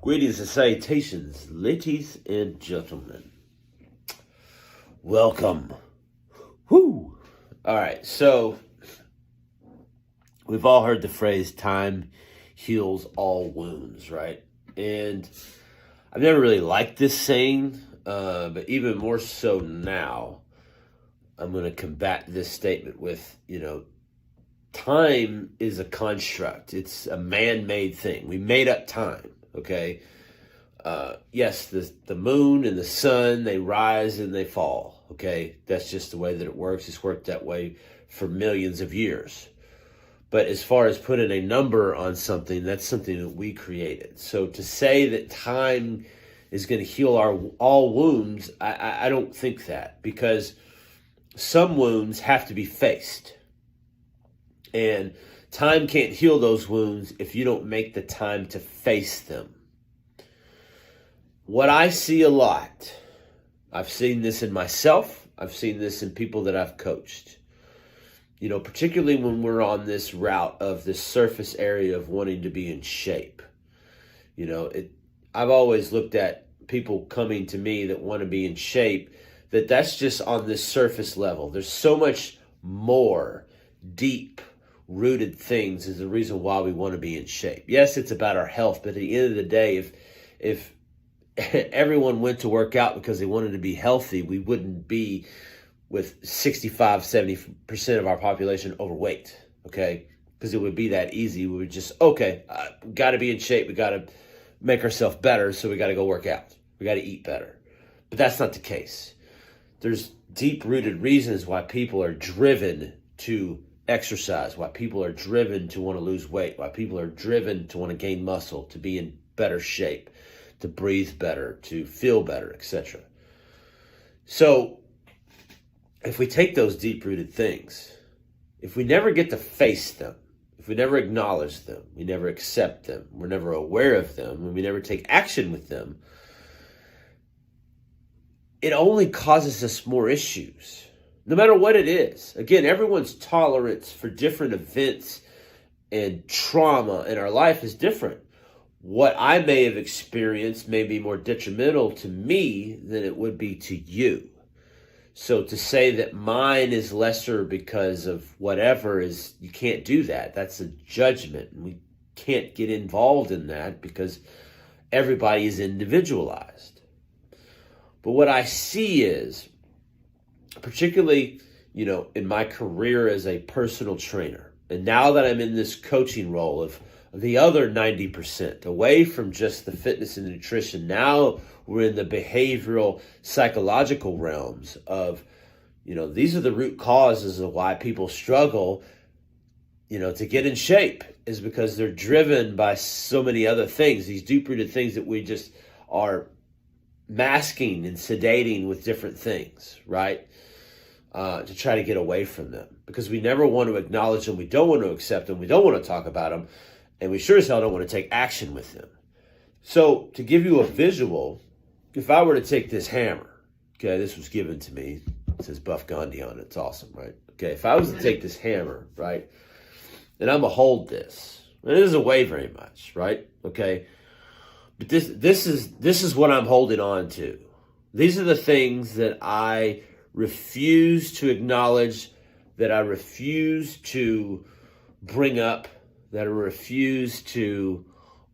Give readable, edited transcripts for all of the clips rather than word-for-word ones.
Greetings and salutations, ladies and gentlemen. Welcome. Whoo! All right, so we've all heard the phrase time heals all wounds, right? And I've never really liked this saying, but even more so now, I'm going to combat this statement with, time is a construct. It's a man-made thing. We made up time. Okay. Yes, the moon and the sun, they rise and they fall. Okay. That's just the way that it works. It's worked that way for millions of years. But as far as putting a number on something, that's something that we created. So to say that time is going to heal all wounds, I don't think that, because some wounds have to be faced. And time can't heal those wounds if you don't make the time to face them. What I see a lot, I've seen this in myself, I've seen this in people that I've coached. Particularly when we're on this route of this surface area of wanting to be in shape. I've always looked at people coming to me that want to be in shape, that's just on this surface level. There's so much more deep rooted things is the reason why we want to be in shape. Yes, it's about our health, but at the end of the day, if everyone went to work out because they wanted to be healthy, we wouldn't be with 65-70% of our population overweight, okay? Because it would be that easy. We would just, got to be in shape. We got to make ourselves better, so we got to go work out. We got to eat better. But that's not the case. There's deep-rooted reasons why people are driven to exercise, why people are driven to want to lose weight, why people are driven to want to gain muscle, to be in better shape, to breathe better, to feel better, etc. So if we take those deep-rooted things, if we never get to face them, if we never acknowledge them, we never accept them, we're never aware of them, and we never take action with them, it only causes us more issues. No matter what it is. Again, everyone's tolerance for different events and trauma in our life is different. What I may have experienced may be more detrimental to me than it would be to you. So to say that mine is lesser because of whatever you can't do that. That's a judgment. And we can't get involved in that because everybody is individualized. But what I see is, particularly, in my career as a personal trainer, and now that I'm in this coaching role of the other 90%, away from just the fitness and nutrition, now we're in the behavioral, psychological realms of, these are the root causes of why people struggle, to get in shape, is because they're driven by so many other things, these deep-rooted things that we just are masking and sedating with different things, right? To try to get away from them, because we never want to acknowledge them, we don't want to accept them, we don't want to talk about them, and we sure as hell don't want to take action with them. So to give you a visual, if I were to take this hammer, okay, this was given to me, it says Buff Gandhi on it, it's awesome, right? Okay, if I was to take this hammer, right, and I'm going to hold this, and it doesn't weigh very much, right? Okay, but this is what I'm holding on to. These are the things that I refuse to acknowledge, that I refuse to bring up, that I refuse to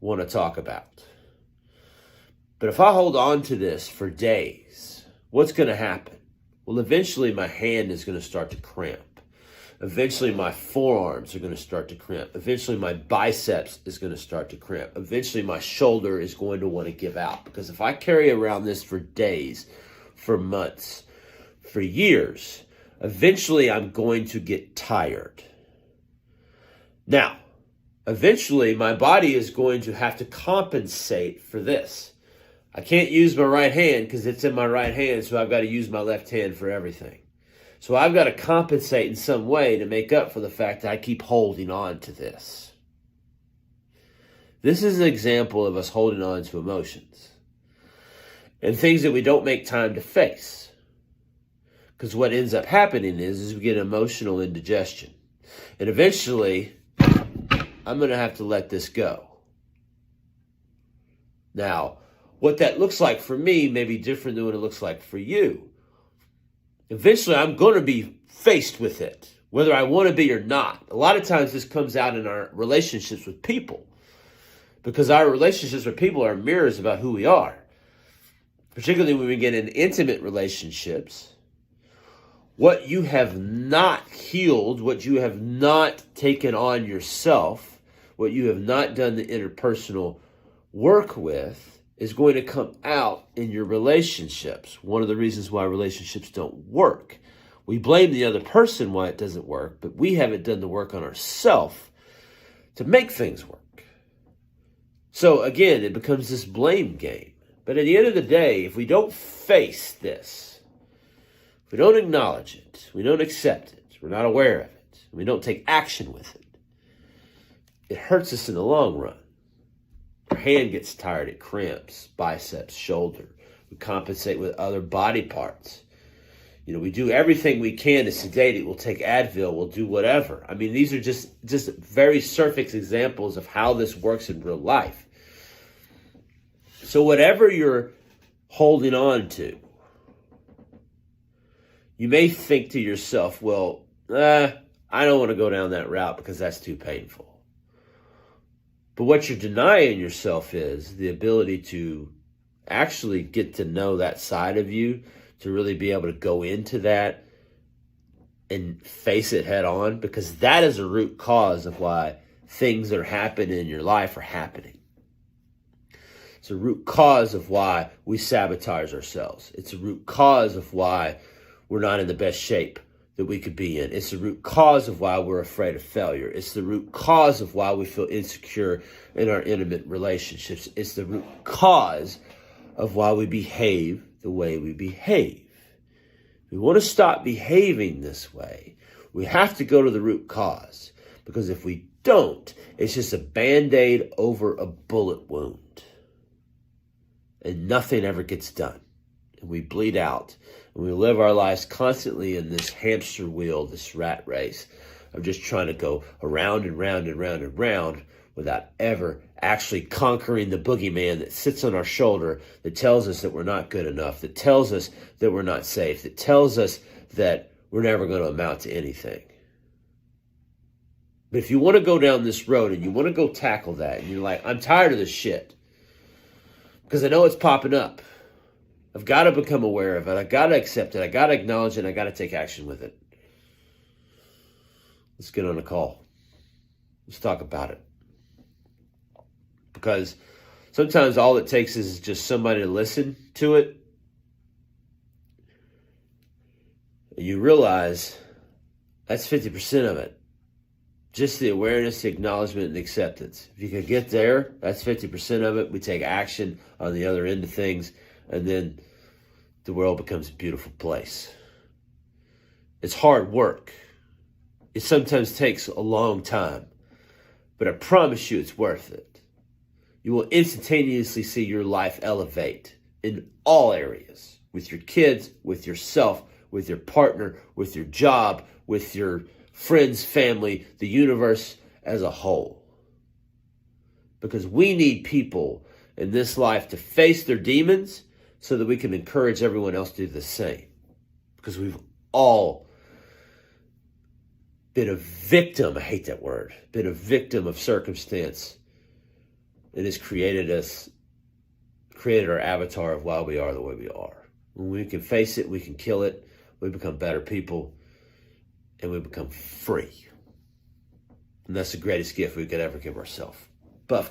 want to talk about. But if I hold on to this for days, what's going to happen? Well, eventually my hand is going to start to cramp. Eventually my forearms are going to start to cramp. Eventually my biceps is going to start to cramp. Eventually my shoulder is going to want to give out. Because if I carry around this for days, for months, for years, eventually I'm going to get tired. Now, eventually my body is going to have to compensate for this. I can't use my right hand because it's in my right hand, so I've got to use my left hand for everything. So I've got to compensate in some way to make up for the fact that I keep holding on to this. This is an example of us holding on to emotions and things that we don't make time to face. Because what ends up happening is we get emotional indigestion. And eventually, I'm going to have to let this go. Now, what that looks like for me may be different than what it looks like for you. Eventually, I'm going to be faced with it, whether I want to be or not. A lot of times this comes out in our relationships with people, because our relationships with people are mirrors about who we are. Particularly when we get in intimate relationships, what you have not healed, what you have not taken on yourself, what you have not done the interpersonal work with is going to come out in your relationships. One of the reasons why relationships don't work. We blame the other person why it doesn't work, but we haven't done the work on ourselves to make things work. So again, it becomes this blame game. But at the end of the day, if we don't face this, if we don't acknowledge it, we don't accept it, we're not aware of it, we don't take action with it, it hurts us in the long run. Our hand gets tired, it cramps, biceps, shoulder. We compensate with other body parts. We do everything we can to sedate it. We'll take Advil, we'll do whatever. I mean, these are just very surface examples of how this works in real life. So whatever you're holding on to, you may think to yourself, well, I don't want to go down that route because that's too painful. But what you're denying yourself is the ability to actually get to know that side of you, to really be able to go into that and face it head on, because that is a root cause of why things that are happening in your life are happening. It's a root cause of why we sabotage ourselves. It's a root cause of why we're not in the best shape that we could be in. It's the root cause of why we're afraid of failure. It's the root cause of why we feel insecure in our intimate relationships. It's the root cause of why we behave the way we behave. If we want to stop behaving this way, we have to go to the root cause, because if we don't, it's just a Band-Aid over a bullet wound. And nothing ever gets done. And we bleed out. And we live our lives constantly in this hamster wheel, this rat race of just trying to go around and round and round and round without ever actually conquering the boogeyman that sits on our shoulder, that tells us that we're not good enough, that tells us that we're not safe, that tells us that we're never going to amount to anything. But if you want to go down this road and you want to go tackle that, and you're like, I'm tired of this shit, because I know it's popping up. I've got to become aware of it. I've got to accept it. I got to acknowledge it. I got to take action with it. Let's get on a call. Let's talk about it. Because sometimes all it takes is just somebody to listen to it. And you realize that's 50% of it. Just the awareness, the acknowledgement, and the acceptance. If you can get there, that's 50% of it. We take action on the other end of things, and then the world becomes a beautiful place. It's hard work. It sometimes takes a long time, but I promise you it's worth it. You will instantaneously see your life elevate in all areas, with your kids, with yourself, with your partner, with your job, with your friends, family, the universe as a whole. Because we need people in this life to face their demons so that we can encourage everyone else to do the same. Because we've all been a victim, I hate that word, been a victim of circumstance. It has created our avatar of why we are the way we are. When we can face it, we can kill it, we become better people, and we become free. And that's the greatest gift we could ever give ourselves. Buff, go.